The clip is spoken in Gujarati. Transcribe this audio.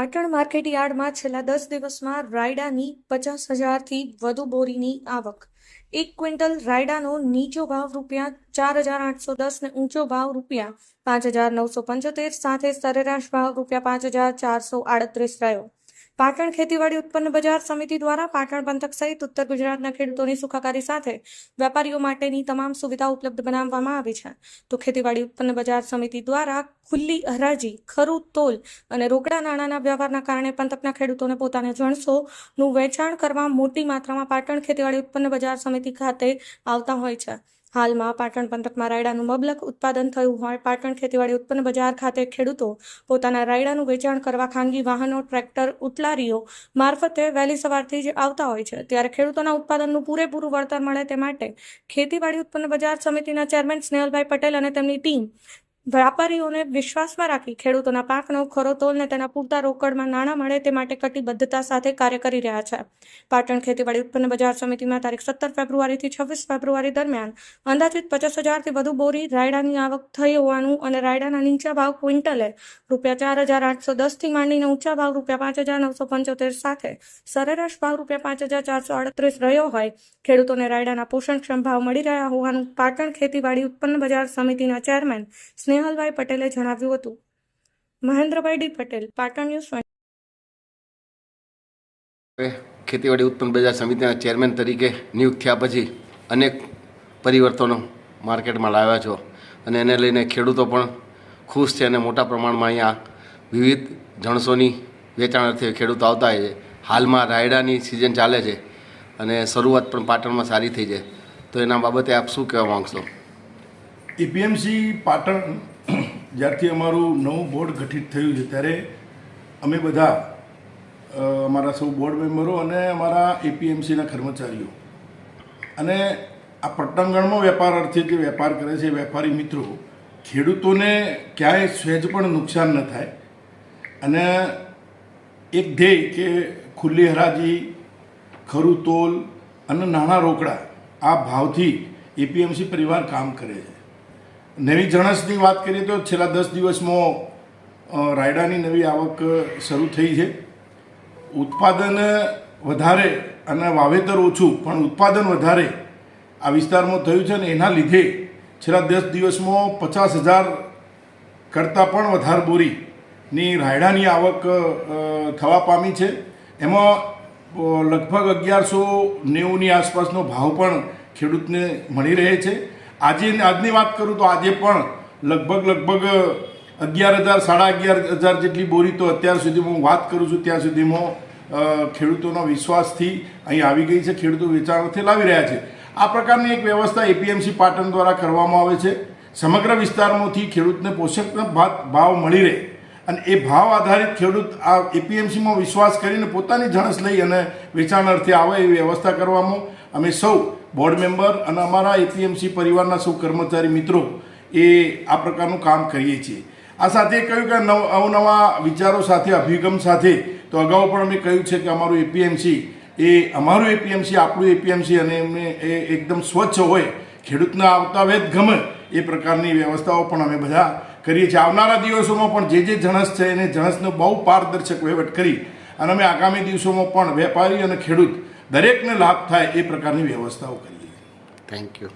પાટણ માર્કેટ યાર્ડમાં છેલ્લા 10 દિવસમાં રાયડાની 50,000થી વધુ બોરીની આવક। 1 ક્વિન્ટલ રાયડાનો નીચો ભાવ ₹4,810 ને ઊંચો ભાવ ₹5,975 સાથે સરેરાશ ભાવ ₹5,438 રહ્યો। પાટણ ખેતીવાડી ઉત્પન્ન બજાર સમિતિ દ્વારા પાટણ પંથક સહિત ઉત્તર ગુજરાતના ખેડૂતોની સુખાકારી સાથે વેપારીઓ માટેની તમામ સુવિધાઓ ઉપલબ્ધ બનાવવામાં આવી છે। તો ખેતીવાડી ઉત્પન્ન બજાર સમિતિ દ્વારા ખુલ્લી હરાજી, ખરું તોલ અને રોકડા નાણાંના વ્યવહારના કારણે પંથકના ખેડૂતોને પોતાના જણસોનું વેચાણ કરવા મોટી માત્રામાં પાટણ ખેતીવાડી ઉત્પન્ન બજાર સમિતિ ખાતે આવતા હોય છે। હાલમાં પાટણ પંથકમાં રાયડાનું મબલક ઉત્પાદન થયું હોય પાટણ ખેતીવાડી ઉત્પન્ન બજાર ખાતે ખેડૂતો પોતાના રાયડાનું વેચાણ કરવા ખાનગી વાહનો, ટ્રેક્ટર, ઉટલારીઓ મારફતે વહેલી સવારથી જ આવતા હોય છે। ત્યારે ખેડૂતોના ઉત્પાદનનું પૂરેપૂરું વળતર મળે તે માટે ખેતીવાડી ઉત્પન્ન બજાર સમિતિના ચેરમેન સ્નેહલભાઈ પટેલ અને તેમની ટીમ વ્યાપારીઓને વિશ્વાસમાં રાખી ખેડૂતોના પાકનો ખરો તોલ ને તેના પૂરતા રોકડમાં નાણાં મળે તે માટે કટિબદ્ધતા સાથે કાર્ય કરી રહ્યા છે। પાટણ ખેતીવાડી ઉત્પન્ન બજાર સમિતિમાં તારીખ 17 ફેબ્રુઆરીથી 26 ફેબ્રુઆરી દરમિયાન અંદાજિત 50,000થી વધુ બોરી રાયડાની આવક થઈ હોવાનું અને રાયડાના નીચા ભાવ ક્વિન્ટલે ₹4,810થી માંડીને ઊંચા ભાવ ₹5,975 સાથે સરેરાશ ભાવ ₹5,438 રહ્યો હોય ખેડૂતોને રાયડાના પોષણક્ષમ ભાવ મળી રહ્યા હોવાનું પાટણ ખેતીવાડી ઉત્પન્ન બજાર સમિતિના ચેરમેન સ્નેહલભાઈ પટેલે જણાવ્યું હતું। મહેન્દ્રભાઈ ડી પટેલ, પાટણ ન્યૂઝ। ખેતીવાડી ઉત્પન્ન બજાર સમિતિના ચેરમેન તરીકે નિયુક્ત થયા પછી અનેક પરિવર્તનો માર્કેટમાં લાવ્યા છો અને એને લઈને ખેડૂતો પણ ખુશ છે અને મોટા પ્રમાણમાં અહીંયા વિવિધ જણસોની વેચાણ અર્થે ખેડૂતો આવતા હોય છે। હાલમાં રાયડાની સિઝન ચાલે છે અને શરૂઆત પણ પાટણમાં સારી થઈ છે, તો એના બાબતે આપ શું કહેવા માગશો? એપીએમસી પાટણ જ્યારથી અમારું નવું બોર્ડ ગઠિત થયું છે ત્યારે અમે બધા અમારા સૌ બોર્ડ મેમ્બરો અને અમારા એપીએમસીના કર્મચારીઓ અને આ પટ્ટણગણમાં વેપાર અર્થે જે વેપાર કરે છે વેપારી મિત્રો ખેડૂતોને ક્યાંય સહેજ પણ નુકસાન ન થાય અને એક ધ્યેય કે ખુલ્લી હરાજી, ખરું તોલ અને નાણાં રોકડા આ ભાવથી એપીએમસી પરિવાર કામ કરે છે। નવી જણસની વાત કરીએ તો છેલ્લા 10 દિવસમાં રાયડાની નવી આવક શરૂ થઈ છે। ઉત્પાદન વધારે અને વાવેતર ઓછું પણ ઉત્પાદન વધારે આ વિસ્તારમાં થયું છે ને એના લીધે છેલ્લા 10 દિવસમાં 50,000 કરતાં પણ વધારે બોરીની રાયડાની આવક થવા પામી છે। એમાં લગભગ 1190ની આસપાસનો ભાવ પણ ખેડૂતને મળી રહે છે। આજની વાત કરું તો આજે પણ લગભગ 11,000 11,500 જેટલી બોરી તો અત્યાર સુધીમાં હું વાત કરું છું ત્યાં સુધીમાં ખેડૂતોના વિશ્વાસથી અહીં આવી ગઈ છે, ખેડૂતો વેચાણથી લાવી રહ્યા છે। આ પ્રકારની એક વ્યવસ્થા એપીએમસી પાટણ દ્વારા કરવામાં આવે છે। સમગ્ર વિસ્તારમાંથી ખેડૂતને પોષક ભાવ મળી રહે અને એ ભાવ આધારિત ખેડૂત આ એપીએમસીમાં વિશ્વાસ કરીને પોતાની જણસ લઈ અને વેચાણ અર્થે આવે એવી વ્યવસ્થા કરવામાં અમે સૌ બોર્ડ મેમ્બર અને અમારા એપીએમસી પરિવારના સૌ કર્મચારી મિત્રો એ આ પ્રકારનું કામ કરીએ છીએ। આ સાથે કહ્યું કે અવનવા વિચારો સાથે, અભિગમ સાથે તો અગાઉ પણ અમે કહ્યું છે કે અમારું એપીએમસી આપણું એપીએમસી અને એમને એ એકદમ સ્વચ્છ હોય, ખેડૂતને આવતા વેત ગમે એ પ્રકારની વ્યવસ્થાઓ પણ અમે બધા કરીએ છીએ। આવનારા દિવસોમાં પણ જે જણસ છે એને જણસનો બહુ પારદર્શક વહીવટ કરી અને અમે આગામી દિવસોમાં પણ વેપારી અને ખેડૂત દરેકને લાભ થાય એ પ્રકારની વ્યવસ્થાઓ કરીએ છીએ। Thank you.